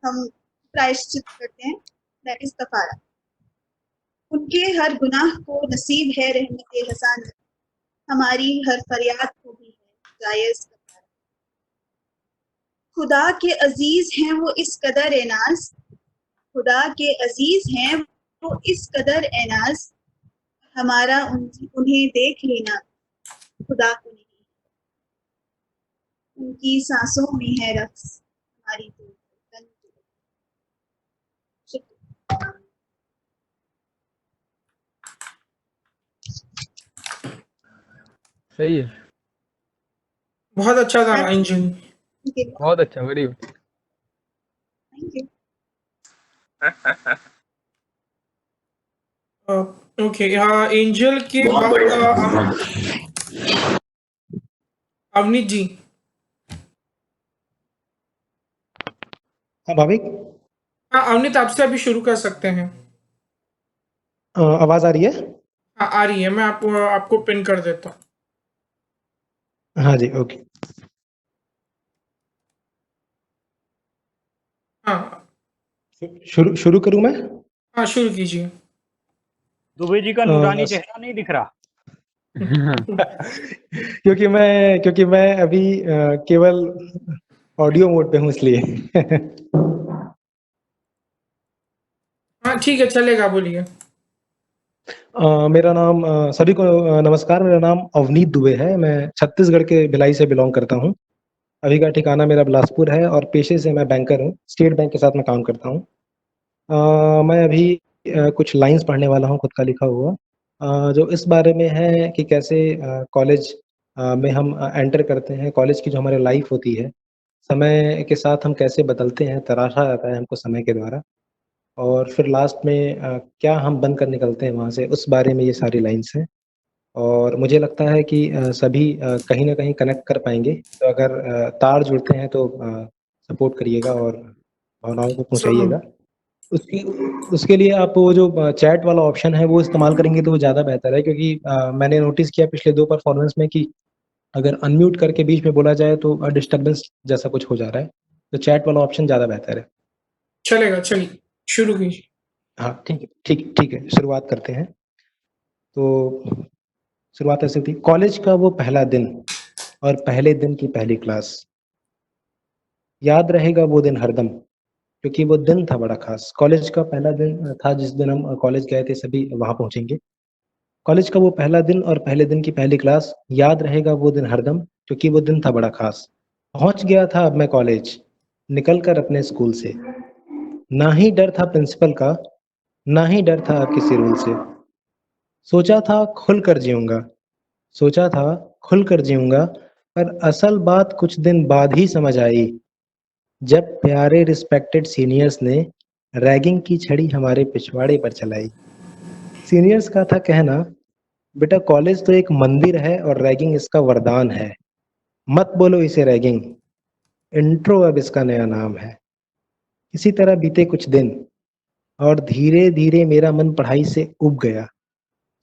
हम प्रायश्चित करते हैं, दैट इज कफारा। उनके हर गुनाह को नसीब है रहमत हसान, हमारी हर फरियाद को भी है जायज कफारा। खुदा के अजीज हैं वो इस कदर एनाज, खुदा के अजीज हैं वो इस कदर एनाज, हमारा उन्हें देख लेना खुदा को नहीं, उनकी सांसों में है रक्स हमारी तो सही है, बहुत अच्छा था एंजल। बहुत अच्छा, very good. Thank you. Okay, हाँ एंजल के बाद अवनीत जी। हाँ भाविक, हाँ अवनीत, आपसे अभी शुरू कर सकते हैं। आवाज आ रही है? हाँ आ रही है, मैं आपको पिन कर देता हूँ। हाँ जी, ओके। हाँ शुरू करूँ मैं? हाँ शुरू कीजिए। दुबे जी का नूरानी चेहरा नहीं दिख रहा। क्योंकि मैं अभी केवल ऑडियो मोड पे हूँ इसलिए। हाँ ठीक है, चलेगा, बोलिए। मेरा नाम सभी को नमस्कार, मेरा नाम अवनीत दुबे है। मैं छत्तीसगढ़ के भिलाई से बिलोंग करता हूँ। अभी का ठिकाना मेरा बिलासपुर है और पेशे से मैं बैंकर हूँ। स्टेट बैंक के साथ मैं काम करता हूँ। मैं अभी कुछ लाइंस पढ़ने वाला हूँ खुद का लिखा हुआ, जो इस बारे में है कि कैसे कॉलेज में हम एंटर करते हैं। कॉलेज की जो हमारी लाइफ होती है, समय के साथ हम कैसे बदलते हैं, तराशा जाता है हमको समय के द्वारा, और फिर लास्ट में क्या हम बन कर निकलते हैं वहाँ से, उस बारे में ये सारी लाइन्स हैं। और मुझे लगता है कि सभी कहीं न कहीं कनेक्ट कर पाएँगे। तो अगर तार जुड़ते हैं तो सपोर्ट करिएगा और भावनाओं को पहुँचाइएगा। उसके उसके लिए आप वो जो चैट वाला ऑप्शन है वो इस्तेमाल करेंगे तो वो ज़्यादा बेहतर है, क्योंकि मैंने नोटिस किया पिछले 2 परफॉर्मेंस में कि अगर अनम्यूट करके बीच में बोला जाए तो डिस्टर्बेंस जैसा कुछ हो जा रहा है। तो चैट वाला ऑप्शन ज़्यादा बेहतर है। चलेगा, चलिए शुरू कीजिए। हाँ, ठीक है, शुरुआत करते हैं। तो शुरुआत ऐसे थी, कॉलेज का वो पहला दिन और पहले दिन की पहली क्लास। याद रहेगा वो दिन हरदम, क्योंकि वो दिन था बड़ा ख़ास। कॉलेज का पहला दिन था जिस दिन हम कॉलेज गए थे, सभी वहाँ पहुँचेंगे। कॉलेज का वो पहला दिन और पहले दिन की पहली क्लास, याद रहेगा वो दिन हरदम, क्योंकि वो दिन था बड़ा ख़ास। पहुँच गया था अब मैं कॉलेज, निकल कर अपने स्कूल से। ना ही डर था प्रिंसिपल का, ना ही डर था किसी रूल से। सोचा था खुल कर जीऊँगा, सोचा था खुल कर जीऊँगा, पर असल बात कुछ दिन बाद ही समझ आई, जब प्यारे रिस्पेक्टेड सीनियर्स ने रैगिंग की छड़ी हमारे पिछवाड़े पर चलाई। सीनियर्स का था कहना, बेटा कॉलेज तो एक मंदिर है और रैगिंग इसका वरदान है, मत बोलो इसे रैगिंग, इंट्रो अब इसका नया नाम है। इसी तरह बीते कुछ दिन और धीरे धीरे मेरा मन पढ़ाई से उब गया।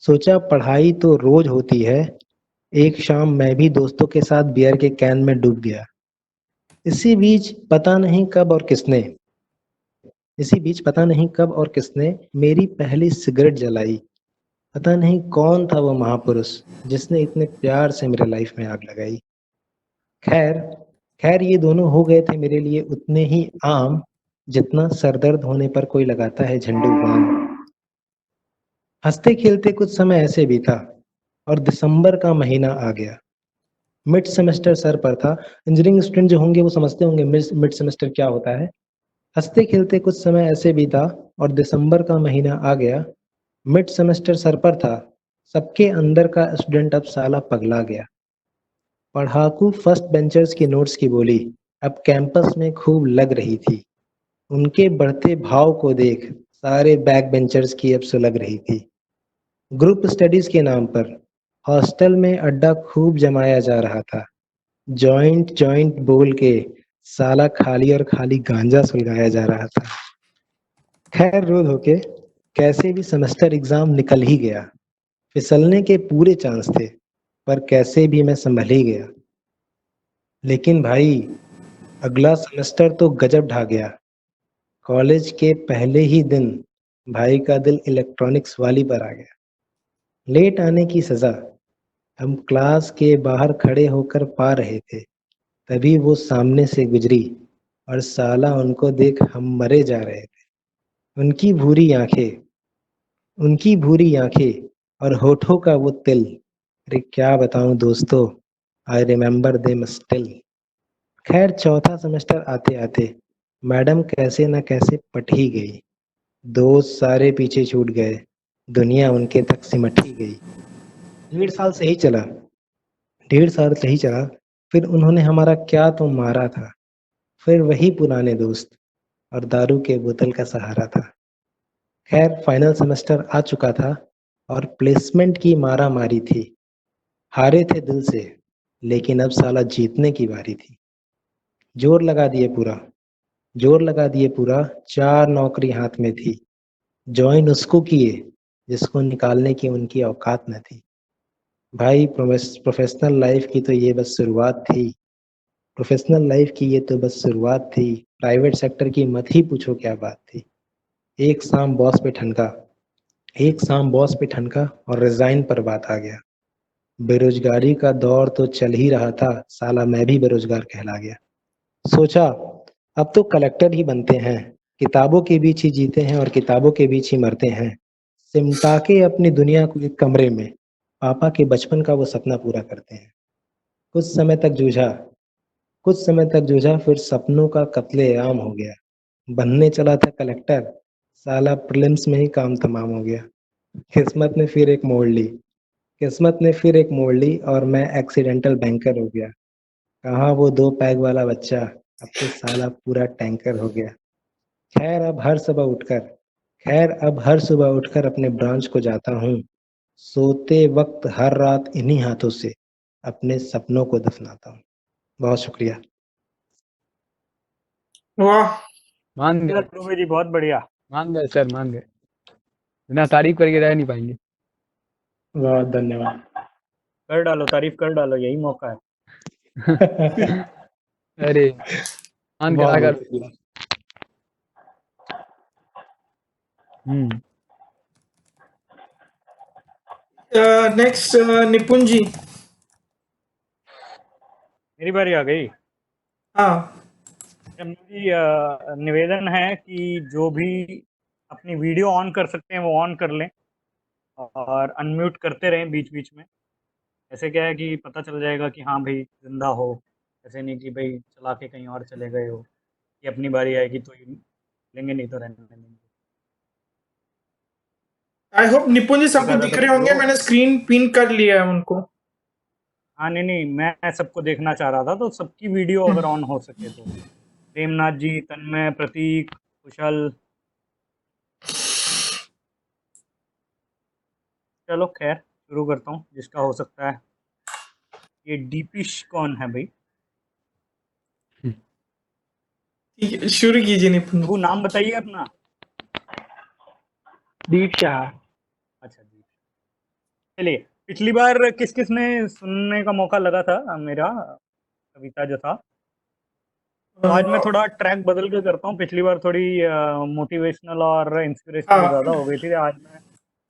सोचा पढ़ाई तो रोज होती है, एक शाम मैं भी दोस्तों के साथ बियर के कैन में डूब गया। इसी बीच पता नहीं कब और किसने इसी बीच पता नहीं कब और किसने मेरी पहली सिगरेट जलाई। पता नहीं कौन था वो महापुरुष जिसने इतने प्यार से मेरे लाइफ में आग लगाई। खैर खैर ये दोनों हो गए थे मेरे लिए उतने ही आम, जितना सरदर्द होने पर कोई लगाता है झंडू बाम। हंसते खेलते कुछ समय ऐसे बीता और दिसंबर का महीना आ गया। मिड सेमेस्टर सर पर था। इंजीनियरिंग स्टूडेंट जो होंगे वो समझते होंगे मिड सेमेस्टर क्या होता है। हंसते खेलते कुछ समय ऐसे बीता और दिसंबर का महीना आ गया। मिड सेमेस्टर सर पर था, सबके अंदर का स्टूडेंट अब साला पगला गया। पढ़ाकू फर्स्ट बेंचर्स की नोट्स की बोली अब कैंपस में खूब लग रही थी। उनके बढ़ते भाव को देख सारे बैक बेंचर्स की अब सुलग रही थी। ग्रुप स्टडीज के नाम पर हॉस्टल में अड्डा खूब जमाया जा रहा था। जॉइंट जॉइंट बोल के साला खाली और खाली गांजा सुलगाया जा रहा था। खैर रोल होके कैसे भी सेमेस्टर एग्जाम निकल ही गया। फिसलने के पूरे चांस थे, पर कैसे भी मैं संभल ही गया। लेकिन भाई अगला सेमेस्टर तो गजब ढा गया। कॉलेज के पहले ही दिन भाई का दिल इलेक्ट्रॉनिक्स वाली पर आ गया। लेट आने की सजा हम क्लास के बाहर खड़े होकर पा रहे थे, तभी वो सामने से गुजरी और साला उनको देख हम मरे जा रहे थे। उनकी भूरी आंखें और होठों का वो तिल, अरे क्या बताऊं दोस्तों, आई रिमेम्बर देम स्टिल। खैर चौथा सेमेस्टर आते आते मैडम कैसे न कैसे पट ही गई। दोस्त सारे पीछे छूट गए, दुनिया उनके तक सिमट ही गई। 1.5 साल सही चला, 1.5 साल सही चला, फिर उन्होंने हमारा क्या तो मारा था। फिर वही पुराने दोस्त और दारू के बोतल का सहारा था। खैर फाइनल सेमेस्टर आ चुका था और प्लेसमेंट की मारा मारी थी। हारे थे दिल से, लेकिन अब साला जीतने की बारी थी। जोर लगा दिए पूरा, जोर लगा दिए पूरा, 4 नौकरी हाथ में थी। ज्वाइन उसको किए जिसको निकालने की उनकी औकात न थी। भाई प्रोफेशनल लाइफ की तो ये बस शुरुआत थी। प्रोफेशनल लाइफ की ये तो बस शुरुआत थी। प्राइवेट सेक्टर की मत ही पूछो क्या बात थी। एक शाम बॉस पे ठनका, एक शाम बॉस पे ठनका और रिजाइन पर बात आ गया। बेरोजगारी का दौर तो चल ही रहा था, साला मैं भी बेरोजगार कहला गया। सोचा अब तो कलेक्टर ही बनते हैं, किताबों के बीच ही जीते हैं और किताबों के बीच ही मरते हैं। सिमटा के अपनी दुनिया को एक कमरे में पापा के बचपन का वो सपना पूरा करते हैं। कुछ समय तक जूझा, कुछ समय तक जूझा, फिर सपनों का कत्लेआम हो गया। बनने चला था कलेक्टर, साला प्रीलिम्स में ही काम तमाम हो गया। किस्मत ने फिर एक मोड़ ली, किस्मत ने फिर एक मोड़ ली और मैं एक्सीडेंटल बैंकर हो गया। कहाँ वो 2 पैग वाला बच्चा, अब तो साला पूरा टैंकर हो गया। खैर अब हर सुबह उठकर खैर अब हर सुबह उठकर अपने ब्रांच को जाता हूँ। सोते वक्त हर रात इन्हीं हाथों से अपने सपनों को दफनाता हूँ। बहुत शुक्रिया। वाह, मान गए, ध्रुव जी बहुत बढ़िया। मान गए सर, मान गए। बिना तारीफ करके रह नहीं पाएंगे। बहुत धन्यवाद। कर डालो, तारीफ कर डालो, यही मौका है। अरे मान बहुत करा बहुत कर। शुक्रिया। हम्म। नेक्स्ट निपुण जी। मेरी बारी आ गई। हाँ, मेरी निवेदन है कि जो भी अपनी वीडियो ऑन कर सकते हैं वो ऑन कर लें और अनम्यूट करते रहें बीच बीच में। ऐसे क्या है कि पता चल जाएगा कि हाँ भाई जिंदा हो। ऐसे नहीं कि भाई चला के कहीं और चले गए हो, कि अपनी बारी आएगी तो ही लेंगे, नहीं तो रहने देंगे। आई होप निपुण जी एक सबको आधा दिख तो रहे कर होंगे, लो। मैंने स्क्रीन पिन कर लिया है उनको। हाँ नहीं नहीं, मैं सबको देखना चाह रहा था, तो सबकी वीडियो अगर ऑन हो सके तो। प्रेमनाथ जी, तन्मय, प्रतीक, कुशल। चलो खैर शुरू करता हूँ जिसका हो सकता है। ये डीपिश कौन है भाई? ठीक है, शुरू कीजिए निपुण जी। प्रभु नाम बताइए अपना। दीप शाह। अच्छा जी, चलिए। पिछली बार किस किस ने सुनने का मौका लगा था मेरा कविता जो था? तो आज मैं थोड़ा ट्रैक बदल के करता हूँ। पिछली बार थोड़ी मोटिवेशनल और इंस्पिरेशनल ज़्यादा हाँ, हो गई थी। आज मैं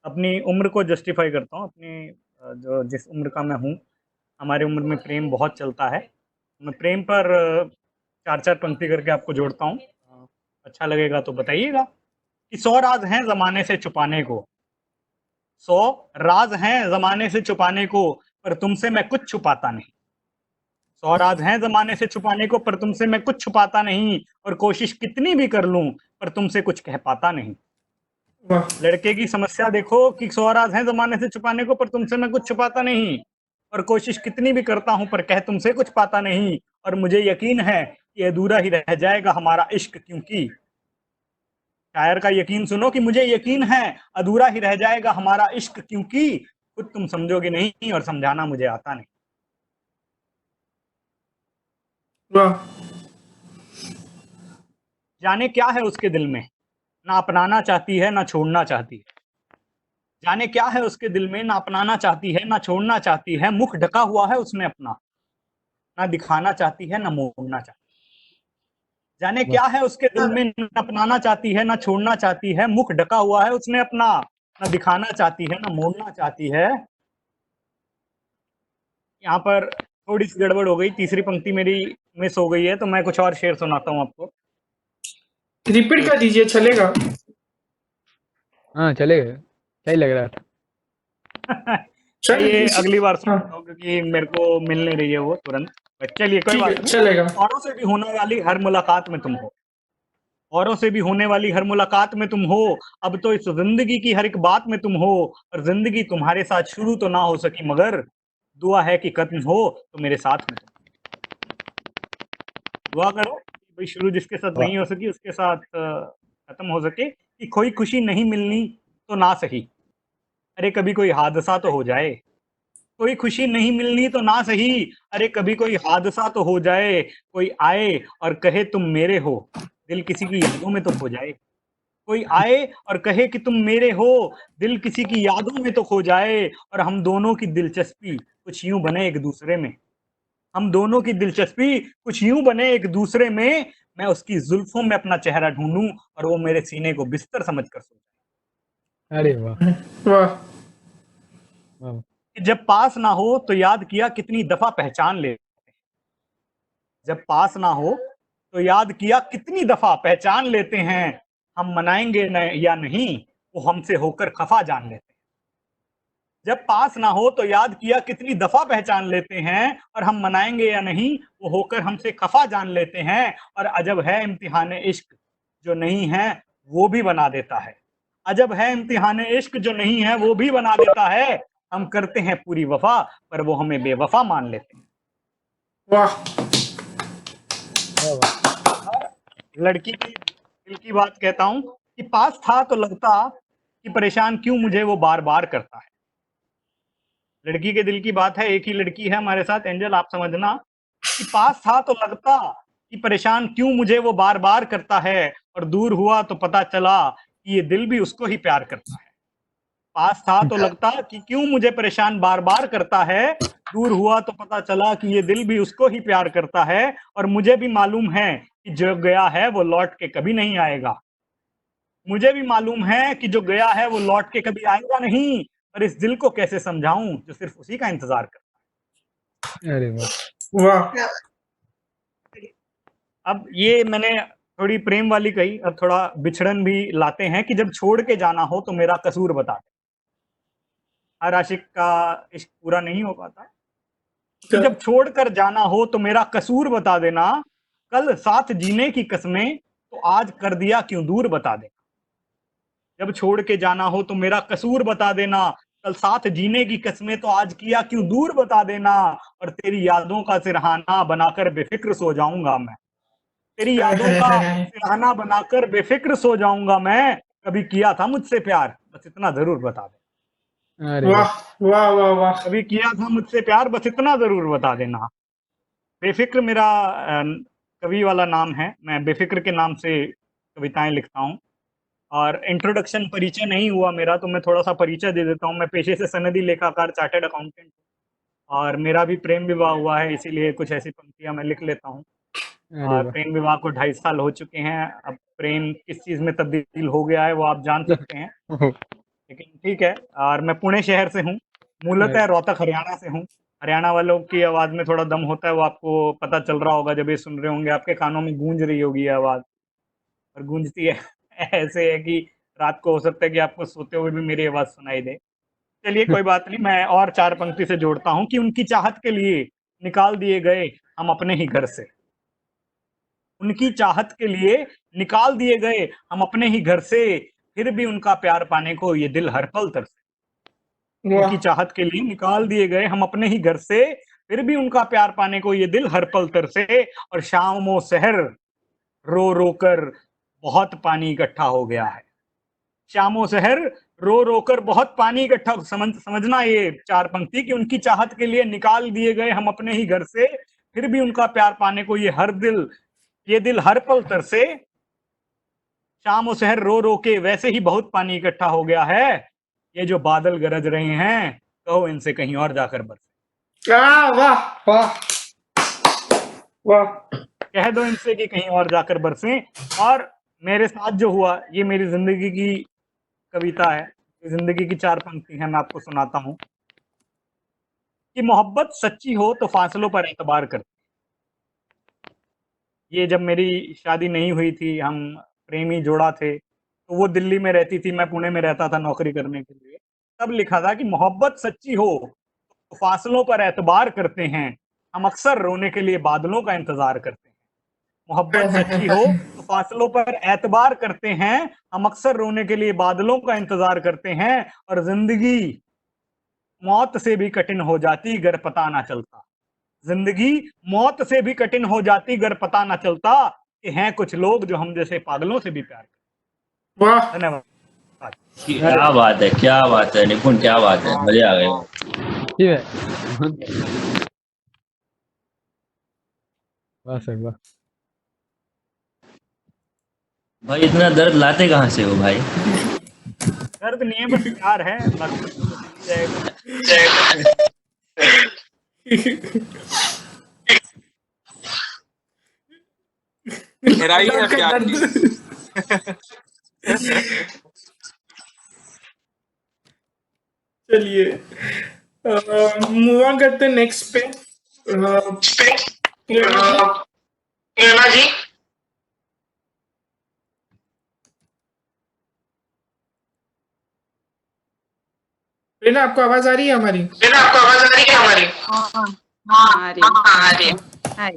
अपनी उम्र को जस्टिफाई करता हूँ, अपनी जो जिस उम्र का मैं हूँ। हमारी उम्र में प्रेम बहुत चलता है। मैं प्रेम पर 4-4 पंक्ति करके आपको जोड़ता हूँ। अच्छा लगेगा तो बताइएगा। कि 100 राज हैं जमाने से छुपाने को, 100 राज हैं जमाने से छुपाने को, पर तुमसे मैं कुछ छुपाता नहीं। 100 राज हैं जमाने से छुपाने को, पर तुमसे मैं कुछ छुपाता नहीं। और कोशिश कितनी भी कर लूं, पर तुमसे कुछ कह पाता नहीं। वाह, लड़के की समस्या देखो कि 100 राज हैं जमाने से छुपाने को, पर तुमसे मैं कुछ छुपाता नहीं। और कोशिश कितनी भी करता हूं, पर कह तुमसे कुछ पाता नहीं। और मुझे यकीन है कि अधूरा ही रह जाएगा हमारा इश्क, क्योंकि शायर का यकीन सुनो कि मुझे यकीन है अधूरा ही रह जाएगा हमारा इश्क, क्योंकि खुद तुम समझोगे नहीं और समझाना मुझे आता नहीं। वाह, जाने क्या है उसके दिल में, ना अपनाना चाहती है ना छोड़ना चाहती है। जाने क्या है उसके दिल में, ना अपनाना चाहती है ना छोड़ना चाहती है। मुख ढका हुआ है उसने अपना, ना दिखाना चाहती है ना मोड़ना चाहती जाने क्या है उसके दिल में, न अपनाना चाहती है ना छोड़ना चाहती है, मुख ढका हुआ है उसने अपना, ना दिखाना चाहती है ना मोड़ना चाहती है। यहाँ पर थोड़ी सी गड़बड़ हो गई, तीसरी पंक्ति मेरी मिस हो गई है, तो मैं कुछ और शेर सुनाता हूँ आपको। रिपीट कर दीजिए, चलेगा? हाँ चलेगा, सही लग रहा था। ये इसी- अगली बार हाँ, सुनाता हूँ क्योंकि मेरे को मिल नहीं रही है वो तुरंत। चलिए कोई ठीक बात है, नहीं। चलेगा। औरों से भी होने वाली हर मुलाकात में तुम हो, औरों से भी होने वाली हर मुलाकात में तुम हो, अब तो इस जिंदगी की हर एक बात में तुम हो, और जिंदगी तुम्हारे साथ शुरू तो ना हो सकी मगर दुआ है कि खत्म हो तो मेरे साथ में तुम। दुआ करो कि भाई शुरू जिसके साथ वाह नहीं हो सकी उसके साथ खत्म हो सके, कि कोई खुशी नहीं मिलनी तो ना सही, अरे कभी कोई हादसा तो हो जाए, कोई खुशी नहीं मिलनी तो ना सही, अरे कभी कोई हादसा तो हो जाए, कोई आए और कहे तुम मेरे हो, दिल किसी की यादों में तो खो जाए, कोई आए और कहे कि तुम मेरे हो, दिल किसी की यादों में तो खो जाए, और हम दोनों की दिलचस्पी कुछ यूं बने एक दूसरे में, हम दोनों की दिलचस्पी कुछ यूं बने एक दूसरे में, मैं उसकी जुल्फों में अपना चेहरा ढूंढूं और वो मेरे सीने को बिस्तर समझ कर सो जाए। अरे वाह वाह, वाह। कि जब पास ना हो तो याद किया कितनी दफा पहचान ले, जब पास ना हो तो याद किया कितनी दफा पहचान लेते हैं, हम मनाएंगे न या नहीं वो हमसे होकर खफा जान लेते हैं, जब पास ना हो तो याद किया कितनी दफा पहचान लेते हैं, और हम मनाएंगे या नहीं वो होकर हमसे खफा जान लेते हैं, और अजब है इम्तिहान इश्क जो नहीं है वो भी बना देता है, अजब है इम्तिहान इश्क जो नहीं है वो भी बना देता है, हम करते हैं पूरी वफा पर वो हमें बेवफा मान लेते हैं। वाह, वाह वाह। और लड़की की दिल की बात कहता हूं कि पास था तो लगता कि परेशान क्यों मुझे वो बार बार करता है। लड़की के दिल की बात है, एक ही लड़की है हमारे साथ, एंजल आप समझना, कि पास था तो लगता कि परेशान क्यों मुझे वो बार बार करता है, और दूर हुआ तो पता चला कि ये दिल भी उसको ही प्यार करता है। पास था तो लगता कि क्यों मुझे परेशान बार बार करता है, दूर हुआ तो पता चला कि ये दिल भी उसको ही प्यार करता है, और मुझे भी मालूम है कि जो गया है वो लौट के कभी नहीं आएगा, मुझे भी मालूम है कि जो गया है वो लौट के कभी आएगा नहीं, पर इस दिल को कैसे समझाऊं जो सिर्फ उसी का इंतजार करता अरे वाह। वाह, क्या है। अब ये मैंने थोड़ी प्रेम वाली कही, अब थोड़ा बिछड़न भी लाते हैं कि जब छोड़ के जाना हो तो मेरा कसूर बता दे। हर आशिक का इश्क पूरा नहीं हो पाता, कि जब छोड़ कर जाना हो तो मेरा कसूर बता देना, कल साथ जीने की कसमें तो आज कर दिया क्यों दूर बता देना, जब छोड़ के जाना हो तो मेरा कसूर बता देना, कल साथ जीने की कसमें तो आज किया क्यों दूर बता देना, और तेरी यादों का सिरहाना बनाकर बेफिक्र सो जाऊंगा मैं, तेरी यादों का सिरहाना बनाकर बेफिक्र सो जाऊंगा मैं, कभी किया था मुझसे प्यार बस इतना जरूर बता दे, अरे वाह। वाह, वाह, वाह, वाह, कभी किया था मुझसे प्यार बस इतना जरूर बता देना। बेफिक्र मेरा कवि वाला नाम है, मैं बेफिक्र के नाम से कविताएं लिखता हूँ। और इंट्रोडक्शन परिचय नहीं हुआ मेरा, तो मैं थोड़ा सा परिचय दे देता हूँ। मैं पेशे से सनदी लेखाकार चार्टर्ड अकाउंटेंट, और मेरा भी प्रेम विवाह हुआ है, इसीलिए कुछ ऐसी पंक्तियां मैं लिख लेता हूँ। अरे और वाह। प्रेम विवाह को 2.5 साल हो चुके हैं। अब प्रेम किस चीज़ में तब्दील हो गया है वो आप जान सकते हैं, ओहो, लेकिन ठीक है। और मैं पुणे शहर से हूँ, मूलतः रोहतक हरियाणा से हूँ। हरियाणा वालों की आवाज़ में थोड़ा दम होता है, वो आपको पता चल रहा होगा जब ये सुन रहे होंगे, आपके कानों में गूंज रही होगी ये आवाज़, और गूंजती है ऐसे है कि रात को हो सकता है कि आपको सोते हुए भी मेरी आवाज़ सुनाई दे। चलिए कोई बात नहीं, मैं और 4 पंक्ति से जोड़ता हूँ कि उनकी चाहत के लिए निकाल दिए गए हम अपने ही घर से, उनकी चाहत के लिए निकाल दिए गए हम अपने ही घर से, फिर भी उनका प्यार पाने को ये दिल हर पल तरसे, उनकी वाह, चाहत के लिए निकाल दिए गए हम अपने ही घर से, फिर भी उनका प्यार पाने को ये दिल हर पल तरसे, और शाम व सहर रो रो कर बहुत पानी इकट्ठा हो गया है, शामो शहर रो रो कर बहुत पानी इकट्ठा, समझना ये 4 पंक्ति कि उनकी चाहत के लिए निकाल दिए गए हम अपने ही घर से, फिर भी उनका प्यार पाने को ये दिल हर पल तरसे, शाम और शहर रो रो के वैसे ही बहुत पानी इकट्ठा हो गया है, ये जो बादल गरज रहे हैं कहो इनसे कहीं और जाकर बरसे। वाह, वाह, वाह, वाह, कह दो इनसे कि कहीं और जाकर बरसें। और मेरे साथ जो हुआ, ये मेरी जिंदगी की कविता है, जिंदगी की 4 पंक्ति है, मैं आपको सुनाता हूँ कि मोहब्बत सच्ची हो तो फासलों पर एतबार कर। ये जब मेरी शादी नहीं हुई थी, हम प्रेमी जोड़ा थे, तो वो दिल्ली में रहती थी, मैं पुणे में रहता था नौकरी करने के लिए। तब लिखा था कि मोहब्बत सच्ची हो तो फासलों पर एतबार करते हैं, हम अक्सर रोने के लिए बादलों का इंतजार करते हैं। मोहब्बत सच्ची हो तो फासलों पर एतबार करते हैं, हम अक्सर रोने के लिए बादलों का इंतजार करते हैं। और जिंदगी मौत से भी कठिन हो जाती अगर पता ना चलता। जिंदगी मौत से भी कठिन हो जाती अगर पता ना चलता कि हैं कुछ लोग जो हम जैसे पागलों से भी प्यार करते। वाह, धन्यवाद। क्या बात है निपुण, क्या बात है, मजे आ गए। ठीक है। वाह सर वाह। भाई इतना दर्द लाते कहाँ से हो भाई? दर्द नहीं है, बस प्यार है, बाकी सब तो मिल ही जाएगा। गहराई है आपका प्यार की। दर्द। चलिए मूव ऑन करते हैं नेक्स्ट पे। प्रेरणा जी। प्रेरणा, आपको आवाज आ रही है हमारी? हाँ, आ रही है। हाय।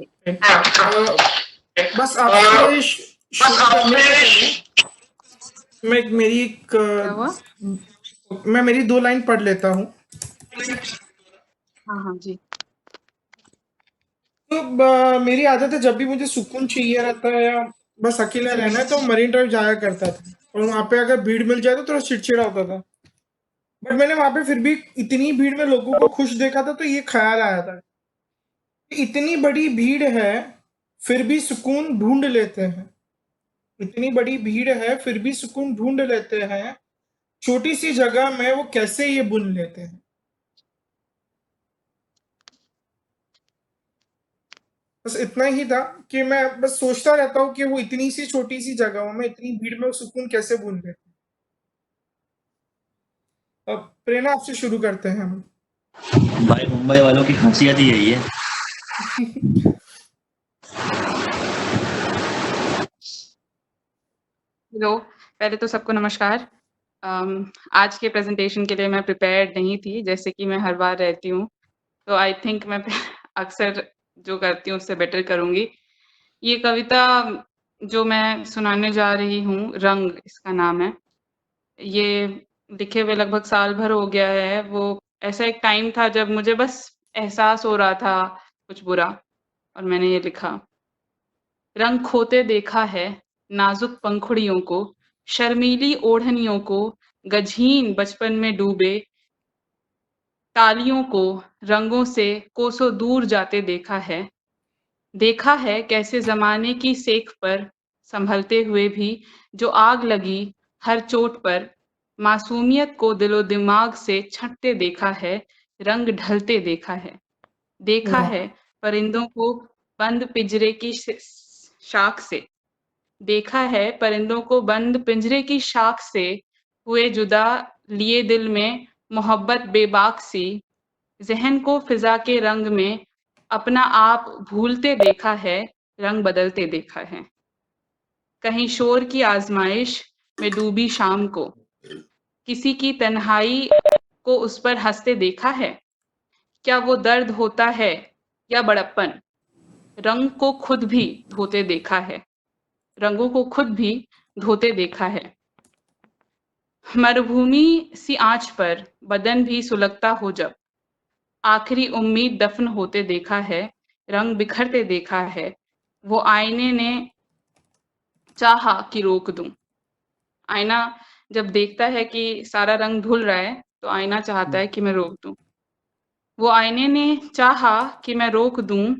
बस आपसे शुरू करने से पहले मैं क्या हुआ? मेरी 2 लाइन पढ़ लेता हूँ। हाँ जी। तो मेरी आदत है, जब भी मुझे सुकून चाहिए रहता है या बस अकेला रहना है तो मरीन ड्राइव जाया करता था। और वहां पे अगर भीड़ मिल जाए तो थोड़ा चिड़चिड़ा होता था। बट मैंने वहां पे फिर भी इतनी भीड़ में लोगों को खुश देखा था, तो ये ख्याल आया था कि इतनी बड़ी भीड़ है फिर भी सुकून ढूंढ लेते हैं। इतनी बड़ी भीड़ है फिर भी सुकून ढूंढ लेते हैं, छोटी सी जगह में वो कैसे ये बुन लेते हैं। बस इतना ही था कि मैं बस सोचता रहता हूँ कि वो इतनी सी छोटी सी जगहों में इतनी भीड़ में वो सुकून कैसे बुन लेते हैं। अब प्रेरणा, आपसे शुरू करते हैं हम। भाई मुंबई वालों की खासियत ही यही है। हेलो, पहले तो सबको नमस्कार। आज के प्रेजेंटेशन के लिए मैं प्रिपेयर्ड नहीं थी, जैसे कि मैं हर बार रहती हूँ। तो आई थिंक मैं अक्सर जो करती हूँ उससे बेटर करूँगी। ये कविता जो मैं सुनाने जा रही हूँ, रंग इसका नाम है। ये लिखे हुए लगभग साल भर हो गया है। वो ऐसा एक टाइम था जब मुझे बस एहसास हो रहा था कुछ बुरा, और मैंने ये लिखा। रंग खोते देखा है नाजुक पंखुड़ियों को, शर्मीली ओढ़नियों को, गझीन बचपन में डूबे तालियों को रंगों से कोसों दूर जाते देखा है। देखा है कैसे ज़माने की सेक पर संभलते हुए भी जो आग लगी हर चोट पर, मासूमियत को दिलो-दिमाग से छंटते देखा है, रंग ढलते देखा है। देखा है परिंदों को बंद पिंजरे की शाख से, देखा है परिंदों को बंद पिंजरे की शाख से हुए जुदा, लिए दिल में मोहब्बत बेबाक सी, ज़हन को फ़िज़ा के रंग में अपना आप भूलते देखा है, रंग बदलते देखा है। कहीं शोर की आज़माइश में डूबी शाम को, किसी की तन्हाई को उस पर हँसते देखा है। क्या वो दर्द होता है या बड़प्पन, रंग को खुद भी धोते देखा है, रंगों को खुद भी धोते देखा है। मरुभूमि सी आँच पर बदन भी सुलगता हो जब, आखिरी उम्मीद दफन होते देखा है, रंग बिखरते देखा है। वो आईने ने चाहा कि रोक दूं। आईना जब देखता है कि सारा रंग धुल रहा है, तो आईना चाहता है कि मैं रोक दूं। वो आईने ने चाहा कि मैं रोक दूं,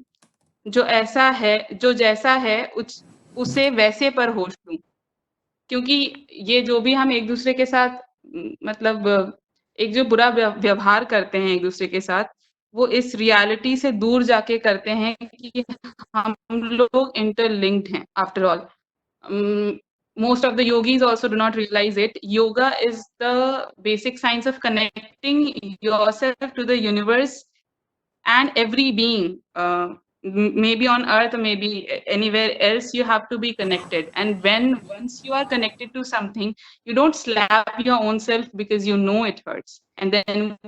जो ऐसा है, जो जैसा है उसे वैसे पर होश दूं। क्योंकि ये जो भी हम एक दूसरे के साथ मतलब एक जो बुरा व्यवहार करते हैं एक दूसरे के साथ, वो इस रियलिटी से दूर जाके करते हैं कि हम लोग इंटरलिंक्ड हैं after all. Most of the yogis also do not realize it. Yoga is the basic science of connecting yourself to the universe and every being. Maybe on earth or maybe anywhere else, you have to be connected. And once you are connected to something, you don't slap your own self because you know it hurts, and then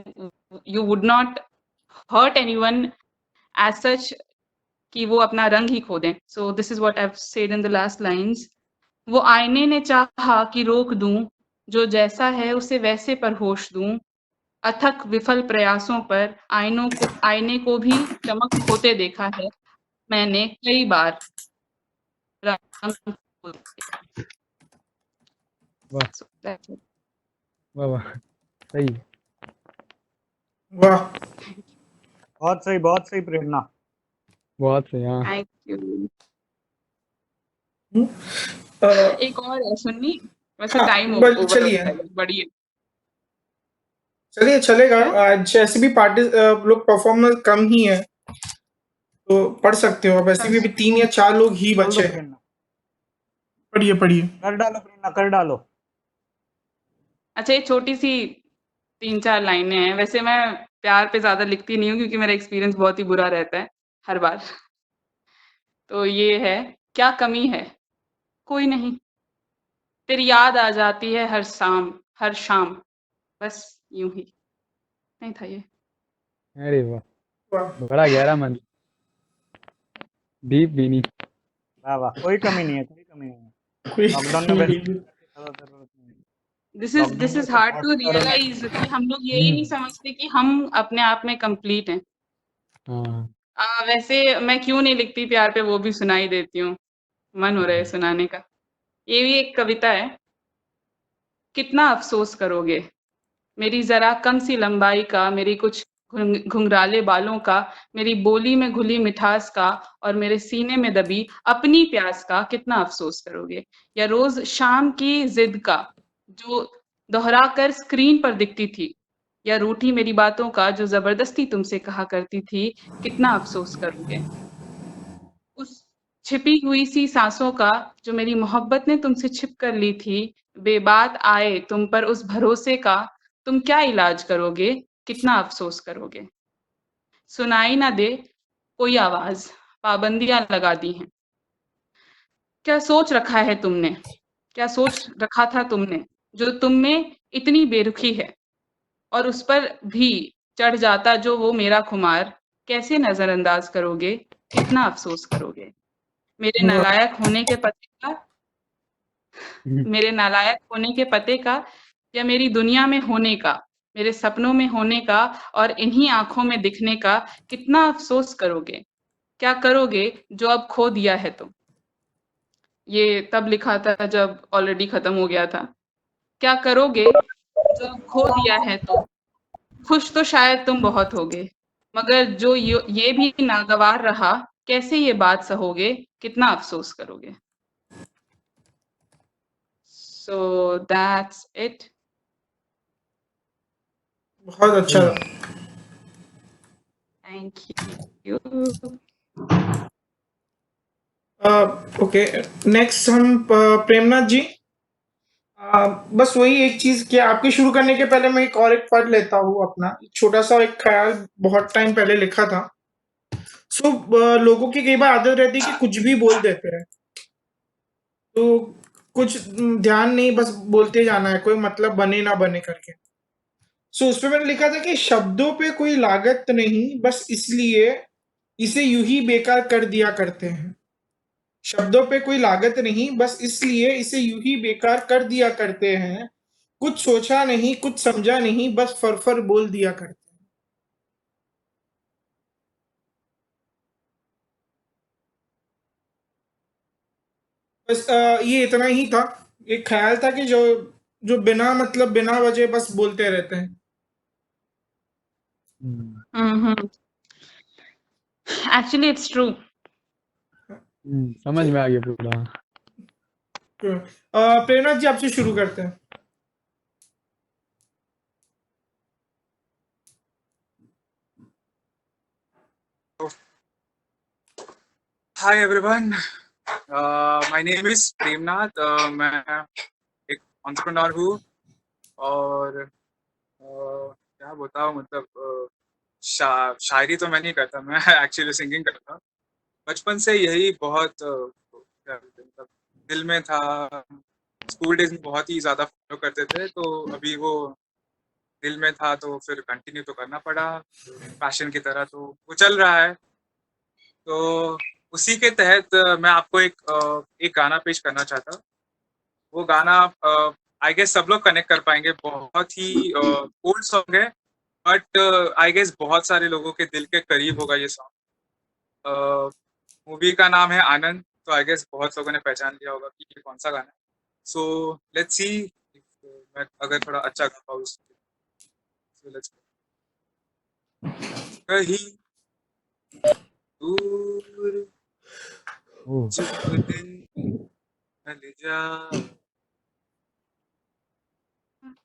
you would not hurt anyone as such कि वो अपना रंग ही खो दें. So this is what I've said in the last lines. वो आईने ने चाहा कि रोक दूं, जो जैसा है उसे वैसे पर होश दूं. अथक विफल प्रयासों पर आईने को भी चमक खोते देखा है मैंने कई बार. रंग खो दिया. वाह So that's it. वाह वाह सही. वाह, बहुत सही प्रेरणा. बहुत सही. हाँ Thank you. अ, एक और है सुननी. वैसे हाँ, टाइम बस ओवर हो चलिए जाएगा. बढ़िए. चलिए चलेगा. तो आज ऐसे भी पार्टी लोग परफॉर्मर कम ही है, तो पढ़ सकते हो. अब ऐसे भी 3 या 4 लोग ही बोल बचे दो हैं. प्रेरणा. पढ़िए पढ़िए. कर डालो प्रेरणा, कर डालो. अच्छा, ये छोटी सी 3-4 लाइनें हैं. वैसे मैं प्यार पे ज़्यादा लिखती नहीं हूँ क्योंकि मेरा एक्सपीरियंस बहुत ही बुरा रहता है हर बार. तो ये है, क्या कमी है? कोई नहीं. तेरी याद आ जाती है हर शाम. बस यूं ही. नहीं था ये. अरे वाह वाह, बड़ा गहरा मन. Deep meaning. वाह वाह, कोई कमी नहीं है, कोई कमी नहीं है. कोई लॉकडाउन में वैसे भी ज़्यादा ज़रूरत नहीं है. दिस लॉकडाउन में इज तो हार्ड टू हॉटस्टार और रियलाइज कि हम लोग यही नहीं समझते कि हम अपने आप में कंप्लीट हैं. हाँ वैसे मैं क्यों नहीं लिखती प्यार पे वो भी सुनाई देती हूँ. मन हो रहा है सुनाने का. ये भी एक कविता है. कितना अफसोस करोगे मेरी जरा कम सी लंबाई का, मेरी कुछ घुंघराले बालों का, मेरी बोली में घुली मिठास का और मेरे सीने में दबी अपनी प्यास का कितना अफसोस करोगे. या रोज शाम की जिद का जो दोहरा कर स्क्रीन पर दिखती थी. या रूठी मेरी बातों का जो जबरदस्ती तुमसे कहा करती थी कितना अफसोस करोगे. उस छिपी हुई सी सांसों का जो मेरी मोहब्बत ने तुमसे छिप कर ली थी. बेबात आए तुम पर उस भरोसे का तुम क्या इलाज करोगे कितना अफसोस करोगे. सुनाई ना दे कोई आवाज पाबंदियां लगा दी हैं. क्या सोच रखा है तुमने, क्या सोच रखा था तुमने जो तुम में इतनी बेरुखी है. और उस पर भी चढ़ जाता जो वो मेरा खुमार कैसे नजरअंदाज करोगे कितना अफसोस करोगे. मेरे नालायक होने के पते का मेरे नालायक होने के पते का या मेरी दुनिया में होने का, मेरे सपनों में होने का और इन्हीं आँखों में दिखने का कितना अफ़सोस करोगे? क्या करोगे जो अब खो दिया है तो? ये तब लिखा था जब ऑलरेडी खत्म हो गया था. क्या करोगे जो अब खो दिया है तो? खुश तो शायद तुम बहुत होगे, मगर जो ये भी नागवार रहा, कैसे ये बात सहोगे, कितना अफ़सोस करोगे? So that's it. बहुत अच्छा. Thank you. ओके, नेक्स्ट हम प्रेमनाथ जी. बस वही एक चीज कि आपके शुरू करने के पहले मैं एक और एक पढ़ लेता हूँ अपना छोटा सा एक ख्याल. बहुत टाइम पहले लिखा था. सो लोगों की कई बार आदत रहती है कि कुछ भी बोल देते हैं, तो कुछ ध्यान नहीं, बस बोलते जाना है, कोई मतलब बने ना बने करके. सो उस पे मैंने लिखा था कि शब्दों पे कोई लागत नहीं, बस इसलिए इसे यूं ही बेकार कर दिया करते हैं. शब्दों पे कोई लागत नहीं, बस इसलिए इसे यूं ही बेकार कर दिया करते हैं. कुछ सोचा नहीं, कुछ समझा नहीं, बस फर बोल दिया करते हैं. बस ये इतना ही था. एक ख्याल था कि जो जो बिना मतलब बिना वजह बस बोलते रहते हैं. Actually, it's true. समझ में आ गया पूरा. प्रेरणाथ जी आपसे शुरू करते हैं. Hi everyone, my name is Premnath. मैं एक entrepreneur हूँ और क्या बताऊँ, मतलब शायरी तो मैं नहीं करता, मैं एक्चुअली सिंगिंग करता हूँ। बचपन से यही बहुत क्या बोलते हैं, मतलब दिल में था। स्कूल डेज में बहुत ही ज़्यादा फॉलो करते थे, तो अभी वो दिल में था तो फिर कंटिन्यू तो करना पड़ा पैशन की तरह, तो वो चल रहा है। तो उसी के तहत मैं आपको एक गाना पेश करना चाहता हूँ। वो गाना आई गेस सब लोग कनेक्ट कर पाएंगे, बहुत ही ओल्ड सॉन्ग है, बट आई गेस बहुत सारे लोगों के दिल के करीब होगा ये सॉन्ग। मूवी का नाम है आनंद, तो आई गेस बहुत लोगों ने पहचान लिया होगा कि ये कौन सा गाना है। सो लेट्स सी मैं अगर थोड़ा अच्छा गा पाऊँ। सो लेट्स कहीं दूर ओह जब दिन ढल जाए,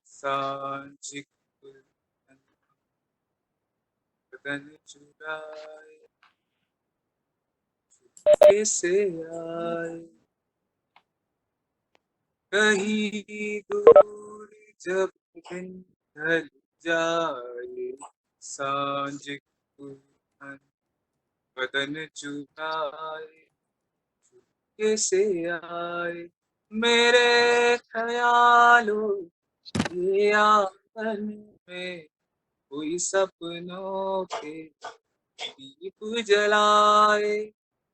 सांझ बदन चुराए कैसे आए, कहीं दूर जब दिन ढल जाए, सांझ दुल्हन बदन चुराए कैसे आए, मेरे ख्यालों के आंगन में कोई सपनों के दीप जलाए,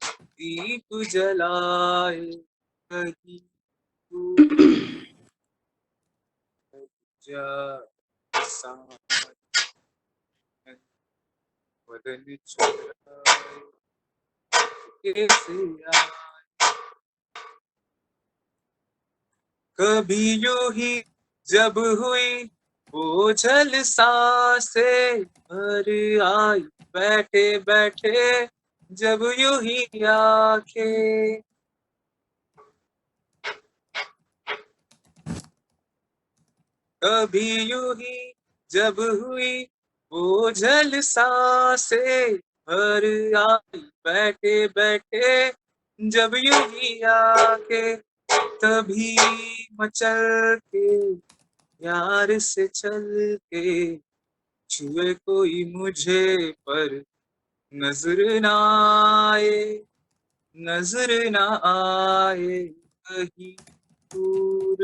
दीप जलाए, कहीं दूर जाए, सांझ बदन चुराए कैसे आए। कभी यूं ही जब हुई बोझल सांसें भर आई, बैठे बैठे जब यूं ही आंखें, कभी यूं ही जब हुई बोझल सांसें भर आई, बैठे बैठे जब यूं ही आंखें, तभी मचल के यार से चल के छुए कोई मुझे पर नजर ना आए, नजर ना आए, कहीं दूर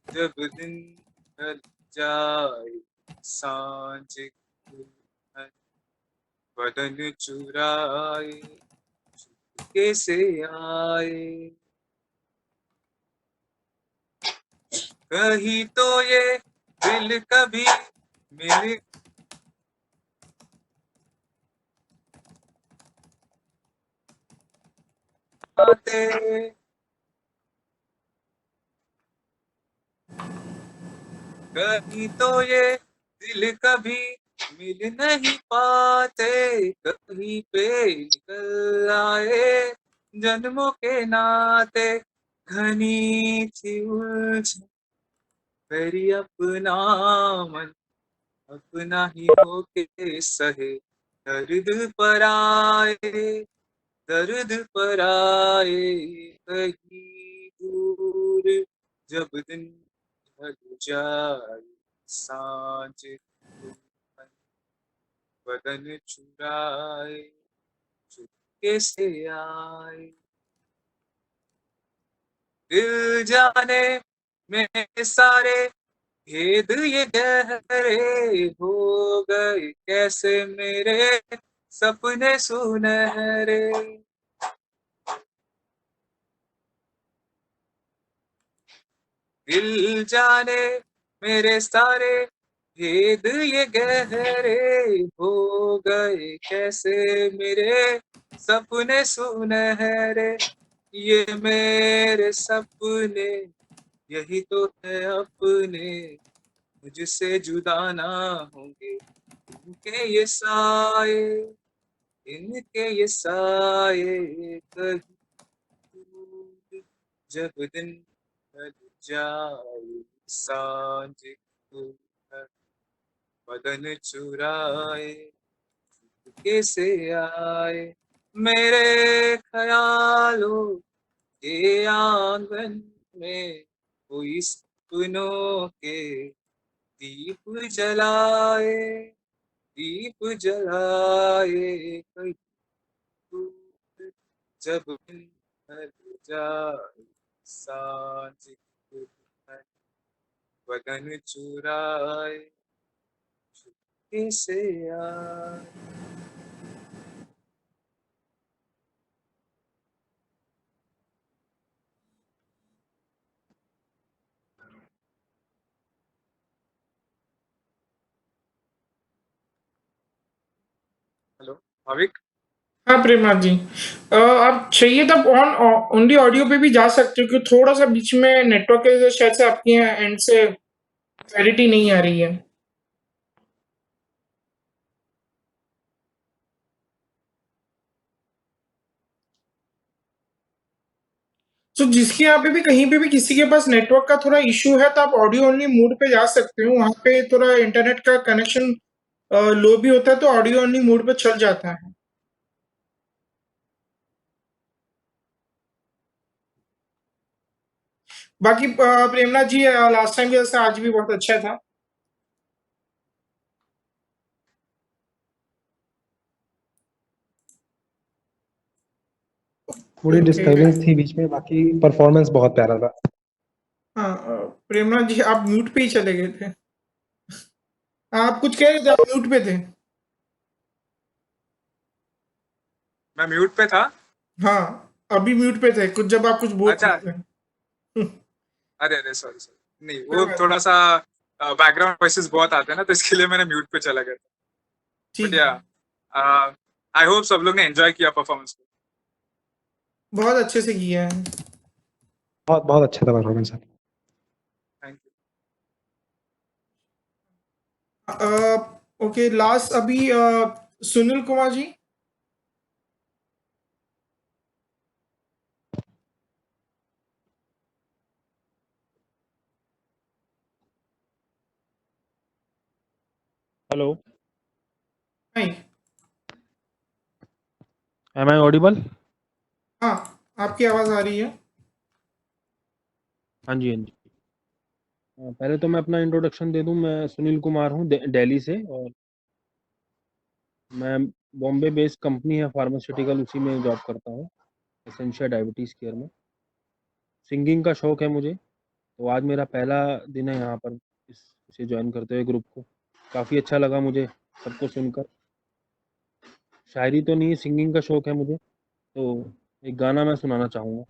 जब दिन ढल जाए, सांझ दुल्हन बदन चुराए कैसे आए, कहीं तो ये दिल कभी मिल पाते, कहीं तो ये दिल कभी मिल नहीं पाते, कहीं पे निकल आए जन्मों के नाते, घनी थी उलझन मेरी अपना मन, अपना ही होके सहे दर्द पर आए, दर्द पर आए, कहीं दूर जब दिन ढल जाए, सांझ दुल्हन बदन चुराए चुपके से आए, दिल जाने मेरे सारे भेद ये गहरे हो गए, कैसे मेरे सपने सुनहरे, दिल जाने मेरे सारे भेद ये गहरे हो गए, कैसे मेरे सपने सुनहरे, ये मेरे सपने यही तो है अपने, मुझसे जुदा ना होंगे इनके ये साए, इनके ये साए, कहीं दूर जब दिन ढल जाए, सांझ दुल्हन बदन चुराए कैसे आए मेरे ख्यालों के आंगन में, कोई सपनों के दीप जलाए, दीप जलाए कहीं दूर, जब दिन ढल जाए सांझ की दुल्हन बदन चुराए, कैसे आए। हेलो भाविक। हाँ प्रेमनाथ जी, आप चाहिए तब ऑन ओनली ऑडियो पे भी जा सकते हो, क्योंकि थोड़ा सा बीच में नेटवर्क के वजह से शायद से आपके एंड से क्लैरिटी नहीं आ रही है। तो जिसके यहाँ पे भी कहीं पे भी किसी के पास नेटवर्क का थोड़ा इश्यू है तो आप ऑडियो ओनली मोड पे जा सकते हो। वहाँ पे थोड़ा इंटरनेट का कनेक्शन लो भी होता है तो ऑडियो ओनली मोड पे चल जाता है। बाकी प्रेमनाथ जी, लास्ट टाइम जैसा आज भी बहुत अच्छा था। थोड़ी ओके। डिस्टरबेंस थी बीच में, बाकी परफॉर्मेंस बहुत प्यारा था। हाँ, प्रेमनाथ जी आप म्यूट पे ही चले गए थे। आप कुछ कह रहे थे, आप म्यूट पे थे। मैं म्यूट पे था। हाँ, अभी म्यूट पे थे कुछ जब आप कुछ बोल अच्छा, रहे थे। अरे अरे सॉरी सॉरी, नहीं कोई वो बात थोड़ा सा बैकग्राउंड वॉइसेस बहुत आते हैं ना, तो इसके लिए मैंने म्यूट पे चला गया था। बट ठीक या है, आई होप सब लोग ने एंजॉय किया परफॉर्मेंस को। बहुत अच्छे से किया है। बहुत बहुत अच्छा था performance. Thank you. Okay, last अभी सुनील कुमार जी। हेलो, नहीं। Am I audible? हाँ, आपकी आवाज आ रही है। हाँ जी, हाँ जी। पहले तो मैं अपना इंट्रोडक्शन दे दूं। मैं सुनील कुमार हूँ, दिल्ली से, और मैं बॉम्बे बेस्ड कंपनी है फार्मास्यूटिकल, उसी में जॉब करता हूँ, एसेंशिया डायबिटीज़ केयर में। सिंगिंग का शौक है मुझे, तो आज मेरा पहला दिन है यहाँ पर इसे ज्वाइन करते हुए ग्रुप को। काफ़ी अच्छा लगा मुझे सबको सुनकर। शायरी तो नहीं, सिंगिंग का शौक है मुझे, तो एक गाना मैं सुनाना चाहूँगा,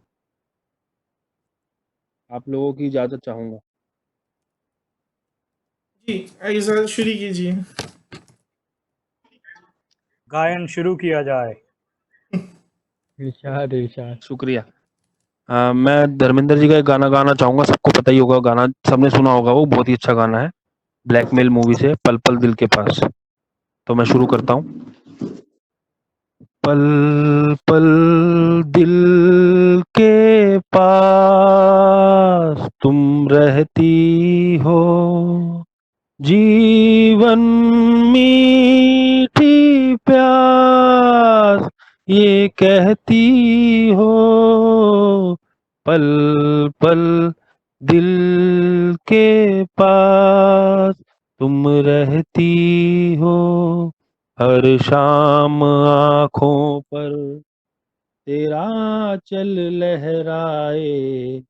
आप लोगों की इजाज़त चाहूँगा। जी, ऐसा शुरू कीजिए। गायन शुरू किया जाए। इरशाद इरशाद, शुक्रिया। मैं धर्मेंद्र जी का एक गाना गाना चाहूँगा, सबको पता ही होगा गाना, सबने सुना होगा, वो बहुत ही अच्छा गाना है, ब्लैकमेल मूवी से, पल पल दिल के पास। तो मैं शुरू करता हूँ। पल पल दिल के पास तुम रहती हो, जीवन मीठी प्यास ये कहती हो, पल पल दिल के पास तुम रहती हो, हर शाम आँखों पर तेरा चल लहराए,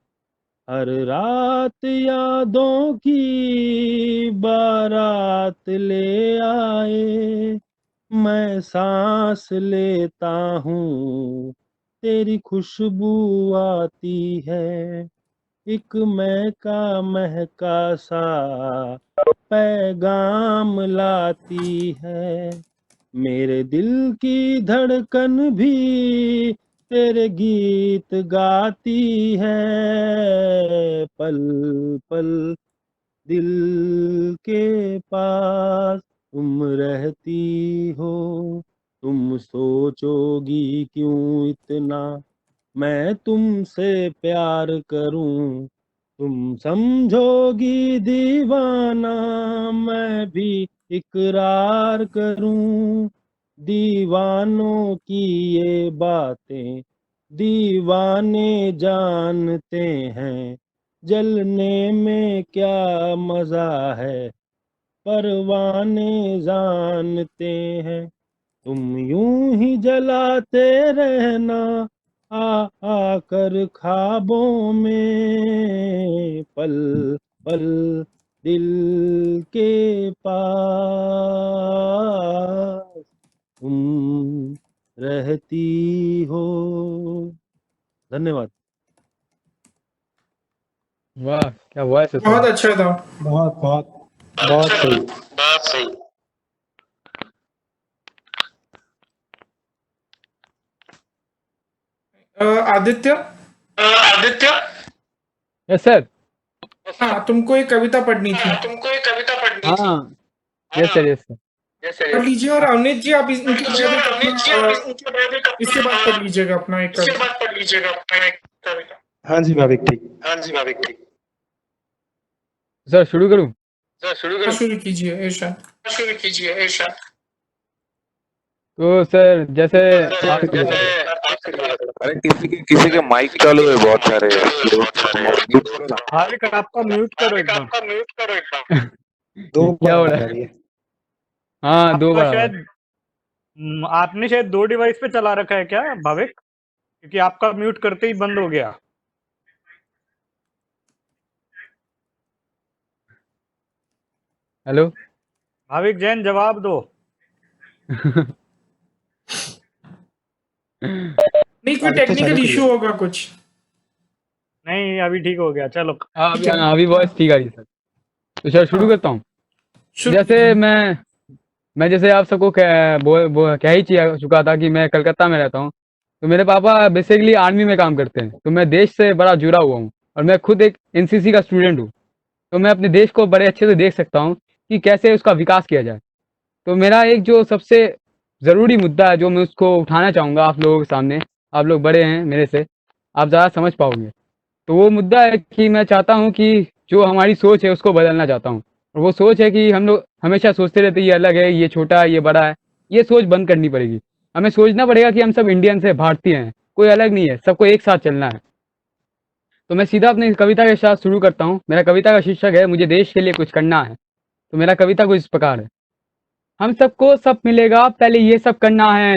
हर रात यादों की बारात ले आए, मैं सांस लेता हूँ तेरी खुशबू आती है, एक महका सा पैगाम लाती है, मेरे दिल की धड़कन भी तेरे गीत गाती है, पल पल दिल के पास तुम रहती हो, तुम सोचोगी क्यों इतना मैं तुमसे प्यार करूं, तुम समझोगी दीवाना मैं भी इकरार करूं, दीवानों की ये बातें दीवाने जानते हैं, जलने में क्या मजा है परवाने जानते हैं। तुम यूं ही जलाते रहना आकर ख्वाबों में, पल पल दिल के पास तुम रहती हो। धन्यवाद। वाह क्या वॉइस है बहुत सर। अच्छा था। बहुत बहुत बहुत सही। Aditya, yes sir. हाँ तुमको एक कविता पढ़नी थी, हाँ यस सर यस सर। पढ़ लीजिए। और अवनीत जी आप इनके बाद इसके बाद पढ़ लीजिएगा अपना एक कविता। हाँ जी भाविक ठीक। सर शुरू करूँ? शुरू कीजिए ईर्षाद। तो सर जैसे अरे किसी के माइक चालू है बहुत सारे। भाविक आपका म्यूट करो एकदम। दो क्या हो बार रहा आ है? रही है। हाँ दो आपका बार। शायद आपने शायद 2 डिवाइस पे चला रखा है क्या भाविक? क्योंकि आपका म्यूट करते ही बंद हो गया। हेलो भाविक जैन जवाब दो। नहीं कोई आदित्य चालू टेक्निकल करिए। इशू होगा कुछ। नहीं अभी ठीक हो गया, चलो। अभी अभी वॉइस ठीक आ रही है सर। तो सर शुरू करता हूँ। शुरू जैसे कीजिए। मैं जैसे आप सबको कह ही चुका था कि मैं कलकत्ता में रहता हूँ। तो मेरे पापा बेसिकली आर्मी में काम करते हैं, तो मैं देश से बड़ा जुड़ा हुआ हूँ और मैं खुद एक एनसीसी का स्टूडेंट हूँ। तो मैं अपने देश को बड़े अच्छे से देख सकता हूँ कि कैसे उसका विकास किया जाए। तो मेरा एक जो सबसे ज़रूरी मुद्दा है जो मैं उसको उठाना चाहूँगा आप लोगों के सामने, आप लोग बड़े हैं मेरे से, आप ज़्यादा समझ पाओगे। तो वो मुद्दा है कि मैं चाहता हूँ कि जो हमारी सोच है उसको बदलना चाहता हूँ। और वो सोच है कि हम लोग हमेशा सोचते रहते ये अलग है, ये छोटा है, ये बड़ा है। ये सोच बंद करनी पड़ेगी। हमें सोचना पड़ेगा कि हम सब इंडियंस हैं, भारतीय हैं, कोई अलग नहीं है, सबको एक साथ चलना है। तो मैं सीधा अपनी कविता के साथ शुरू करता हूँ। मेरा कविता का शीर्षक है मुझे देश के लिए कुछ करना है। तो मेरा कविता कुछ इस प्रकार है। हम सबको सब मिलेगा, पहले ये सब करना है।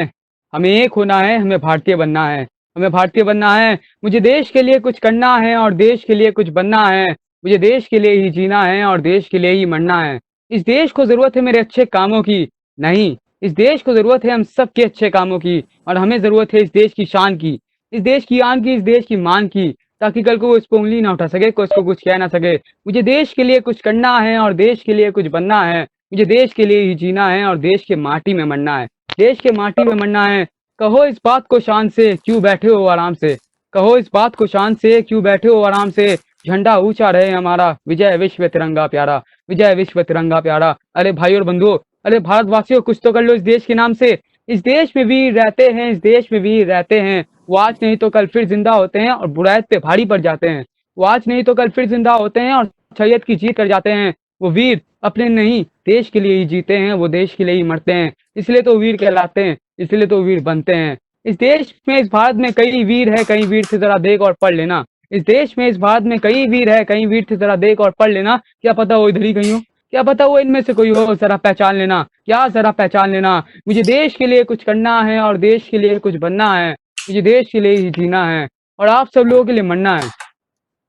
हमें एक होना है, हमें भारतीय बनना है। हमें भारतीय बनना है। मुझे देश के लिए कुछ करना है और देश के लिए कुछ बनना है। मुझे देश के लिए ही जीना है और देश के लिए ही मरना है। इस देश को ज़रूरत है मेरे अच्छे कामों की, नहीं, इस देश को ज़रूरत है हम सबके अच्छे कामों की। और हमें ज़रूरत है इस देश की शान की, इस देश की आन की, इस देश की मान की, ताकि कल को वो इस पे उँगली ना उठा सके, कोई इसको कुछ कह ना सके। मुझे देश के लिए कुछ करना है और देश के लिए कुछ बनना है। मुझे देश के लिए ही जीना है और देश के माटी में मरना है। देश के माटी में मरना है। कहो इस बात को शान से, क्यों बैठे हो आराम से। कहो इस बात को शान से, क्यों बैठे हो आराम से। झंडा ऊंचा रहे हमारा, विजय विश्व तिरंगा प्यारा, विजय विश्व तिरंगा प्यारा। अरे भाई और बंधुओं, अरे भारतवासियों, कुछ तो कर लो इस देश के नाम से। इस देश में वीर रहते हैं, इस देश में वीर रहते हैं। वो आज नहीं तो कल फिर जिंदा होते हैं और बुरायत पे भारी पड़ जाते हैं। वो आज नहीं तो कल फिर जिंदा होते हैं और शरीयत की जीत कर जाते हैं। वो वीर अपने नहीं, देश के लिए ही जीते हैं, वो देश के लिए ही मरते हैं। इसलिए तो वीर कहलाते हैं, इसलिए तो वीर बनते हैं। इस देश में, इस भारत में कई वीर है, कई वीर से जरा देख और पढ़ लेना। इस देश में, इस भारत में कई वीर है, कई वीर से जरा देख और पढ़ लेना। क्या पता वो इधर ही कहीं हो, क्या पता वो इनमें से कोई हो, जरा पहचान लेना, क्या जरा पहचान लेना। मुझे देश के लिए कुछ करना है और देश के लिए कुछ बनना है। मुझे देश के लिए ही जीना है और आप सब लोगों के लिए मरना है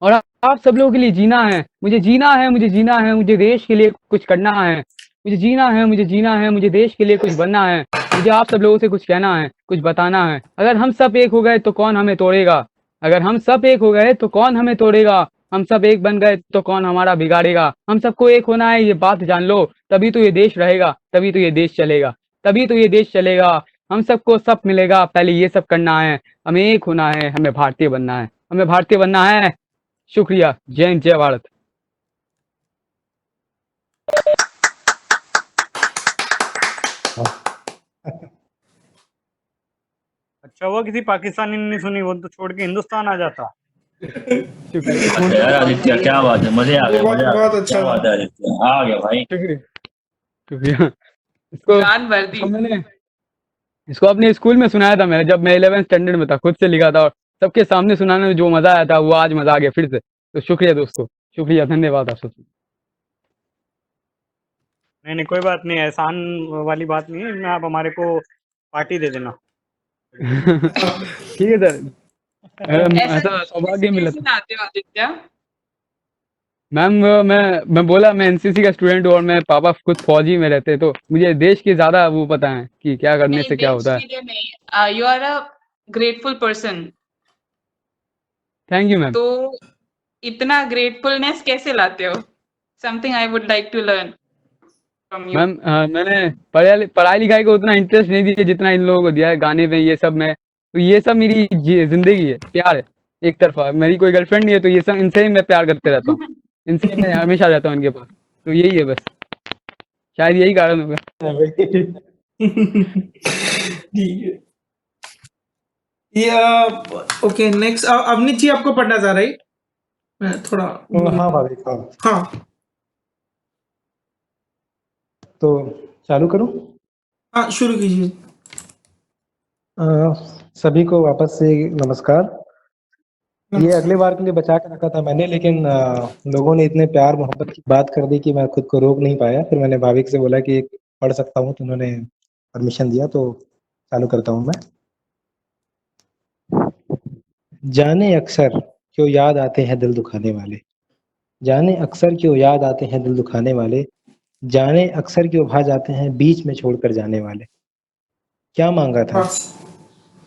और आप सब लोगों के लिए जीना है। मुझे जीना है, मुझे जीना है, मुझे देश के लिए कुछ करना है। मुझे जीना है, मुझे जीना है, मुझे देश के लिए कुछ बनना है। मुझे आप सब लोगों से कुछ कहना है, कुछ बताना है। अगर हम सब एक हो गए तो कौन हमें तोड़ेगा। अगर हम सब एक हो गए तो कौन हमें तोड़ेगा। हम सब एक बन गए तो कौन हमारा बिगाड़ेगा। हम सबको एक होना है, ये बात जान लो, तभी तो ये देश रहेगा, तभी तो ये देश चलेगा, तभी तो ये देश चलेगा। हम सबको सब मिलेगा, पहले ये सब करना है। हमें एक होना है, हमें भारतीय बनना है, हमें भारतीय बनना है। शुक्रिया। जय हिंद, जय भारत। अच्छा हुआ किसी पाकिस्तानी ने नहीं सुनी, वो तो छोड़ के हिंदुस्तान आ जाता। अच्छा यार आदित्य, क्या बात है, मजे आ गए, मजे आ बहुत गए। अच्छा क्या बात है आदित्य, आ गया भाई। शुक्रिया। इसको जान वर्दी। मैंने इसको अपने स्कूल में सुनाया था मैंने, जब मैं 11th स्टैंडर्ड में था, खुद से लिखा था और सबके सामने सुनाने में जो मजा आया था वो आज मजा आ गया फिर से। तो शुक्रिया दोस्तों, शुक्रिया, धन्यवाद आप सबको। नहीं कोई बात नहीं, एहसान वाली बात नहीं है, आप हमारे को पार्टी दे देना। ठीक है सर। ऐसा सौभाग्य मिला कैसे था लाते हो आदित्य? मैम। मैं बोला मैं एनसीसी का स्टूडेंट हूँ और मैं पापा खुद फौजी में रहते हैं, तो मुझे देश के ज्यादा वो पता है कि क्या करने नहीं, से क्या देश होता है। के लिए नहीं, you are a grateful person. Thank you ma'am. तो इतना ग्रेटफुलनेस कैसे लाते हो? Something I would like to learn from you. Ma'am मैंने पढ़ाई लिखाई को उतना इंटरेस्ट नहीं दिया जितना इन लोगों को दिया है गाने में, ये सब में। तो ये सब मेरी जिंदगी है, प्यार है एक तरफा। मेरी कोई गर्लफ्रेंड नहीं है, तो ये सब इनसे ही मैं प्यार करते रहता हूँ, इनसे मैं हमेशा रहता हूँ इनके पास। तो यही है बस, शायद यही कारण होगा। ठीक है। या ओके, नेक्स्ट अवनीत जी आपको पढ़ना था राइट? मैं थोड़ा हाँ भाभी, हाँ। हाँ तो चालू करूँ? हाँ शुरू कीजिए। सभी को वापस से नमस्कार। ये अगले बार के लिए बचा के रखा था मैंने, लेकिन लोगों ने इतने प्यार मोहब्बत की बात कर दी कि मैं खुद को रोक नहीं पाया। फिर मैंने भाविक से बोला कि पढ़ सकता हूँ, तो उन्होंने परमिशन दिया, तो चालू करता हूँ मैं। जाने अक्सर क्यों याद आते हैं दिल दुखाने वाले, जाने अक्सर क्यों याद आते हैं दिल दुखाने वाले, जाने अक्सर क्यों भा जाते हैं बीच में छोड़कर जाने वाले। क्या मांगा था, बस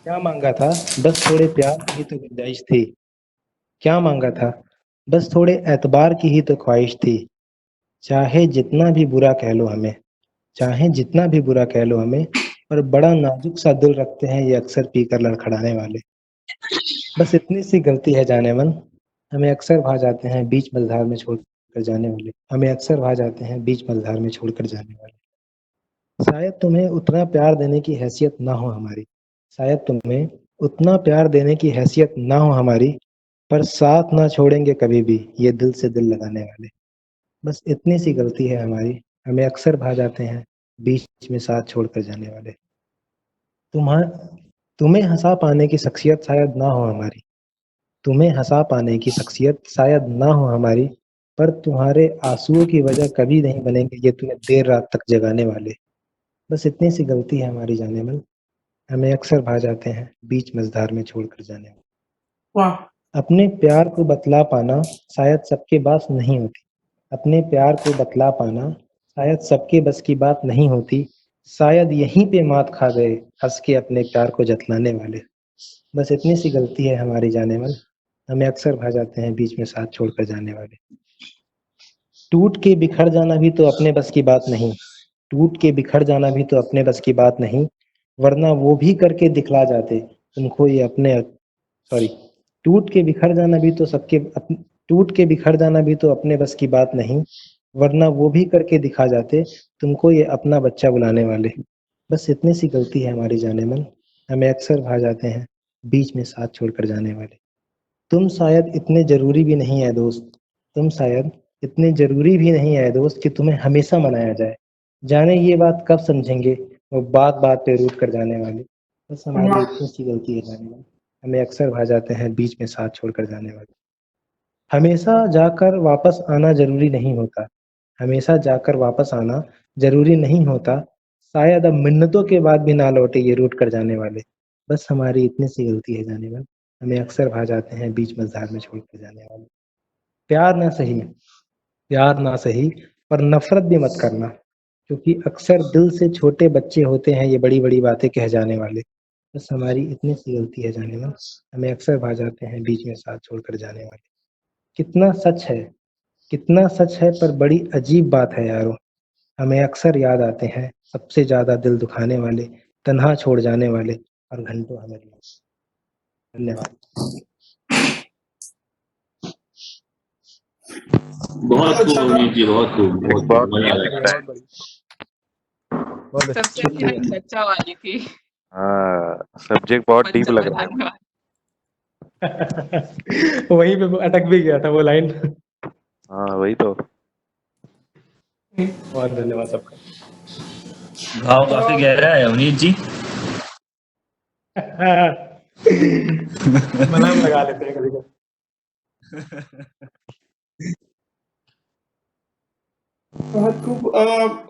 क्या मांगा था, बस थोड़े प्यार की ही तो गुंजाइश थी। क्या मांगा था, बस थोड़े एतबार की ही तो ख्वाहिश थी। चाहे जितना भी बुरा कह लो हमें, चाहे जितना भी बुरा कह लो हमें, पर बड़ा नाजुक सा दिल रखते हैं ये अक्सर पीकर लड़खड़ाने वाले। बस इतनी सी गलती है जाने मन, हमें अक्सर भा जाते हैं बीच मझधार में छोड़कर जाने वाले, हमें अक्सर भा जाते हैं बीच मझधार में छोड़कर जाने वाले। शायद तुम्हें उतना प्यार देने की हैसियत ना हो हमारी, शायद तुम्हें उतना प्यार देने की हैसियत ना हो हमारी, पर साथ ना छोड़ेंगे कभी भी ये दिल से दिल लगाने वाले। बस इतनी सी गलती है हमारी, हमें अक्सर भा जाते हैं बीच में साथ छोड़कर जाने वाले। तुम्हें हंसा पाने की शख्सियत शायद ना हो हमारी, तुम्हें हंसा पाने की शख्सियत शायद ना हो हमारी, पर तुम्हारे आंसुओं की वजह कभी नहीं बनेंगे ये तुम्हें देर रात तक जगाने वाले। बस इतनी सी गलती है हमारी जाने मन, हमें अक्सर भा जाते हैं बीच मझधार में छोड़कर जाने वाले। वाह, अपने प्यार को बतला पाना शायद सबके बस नहीं होती, अपने प्यार को बतला पाना शायद सबके बस की बात नहीं होती। शायद यहीं पे मात खा गए हंस के अपने प्यार को जतलाने वाले। बस इतनी सी गलती है हमारी जाने मन, हमें अक्सर भा जाते हैं बीच में साथ छोड़कर जाने वाले। टूट के बिखर जाना भी तो अपने बस की बात नहीं, टूट के बिखर जाना भी तो अपने बस की बात नहीं, वरना वो भी करके दिखला जाते तुमको ये अपने, सॉरी, टूट के बिखर जाना भी तो टूट के बिखर जाना भी तो अपने बस की बात नहीं, वरना वो भी करके दिखा जाते तुमको ये अपना बच्चा बुलाने वाले। बस इतनी सी गलती है हमारी जाने मन, हमें अक्सर भा जाते हैं बीच में साथ छोड़कर जाने वाले। तुम शायद इतने जरूरी भी नहीं है दोस्त, तुम शायद इतने जरूरी भी नहीं है दोस्त कि तुम्हें हमेशा मनाया जाए। जाने ये बात कब समझेंगे वो बात बात पे रूठ कर जाने वाले। बस हमारी वाह, इतनी सी गलती है जाने मन, हमें अक्सर भा जाते हैं बीच में साथ छोड़कर जाने वाले। हमेशा जाकर वापस आना जरूरी नहीं होता, हमेशा जाकर वापस आना जरूरी नहीं होता, शायद अब मिन्नतों के बाद भी ना लौटे ये रूठ कर जाने वाले। बस हमारी इतनी सी गलती है जाने मन, हमें अक्सर भा जाते हैं बीच मझधार में छोड़कर जाने वाले। प्यार ना सही, प्यार ना सही, पर नफरत भी मत करना, क्योंकि अक्सर दिल से छोटे बच्चे होते हैं ये बड़ी बड़ी बातें कह जाने वाले। बस हमारी इतनी सी गलती है जाने मन, हमें अक्सर भा जाते हैं बीच में साथ छोड़कर जाने वाले। कितना सच है, कितना सच है, पर बड़ी अजीब बात है यारो, हमें अक्सर याद आते हैं सबसे ज्यादा दिल दुखाने वाले, तन्हा छोड़ जाने वाले और घंटों हमें रुलाने। धन्यवाद। बहुत खूब अच्छा था। अवनीत जी, बहुत खूब, बहुत खूब, बहुत मजा म्यूजिक आया। टाइम। बहुत सबसे शुक्रिया। अच्छी चर्चा वाली थी। हाँ, सब्जेक्ट बहुत डीप लग रहा है। धन्यवाद। वहीं पे अटक भी गया था वो लाइन। हाँ वही तो। बहुत धन्यवाद सबका। घाव काफी गहरा है अवनीत जी। मलहम लगा लेते हैं कभी कभी। बहुत खूब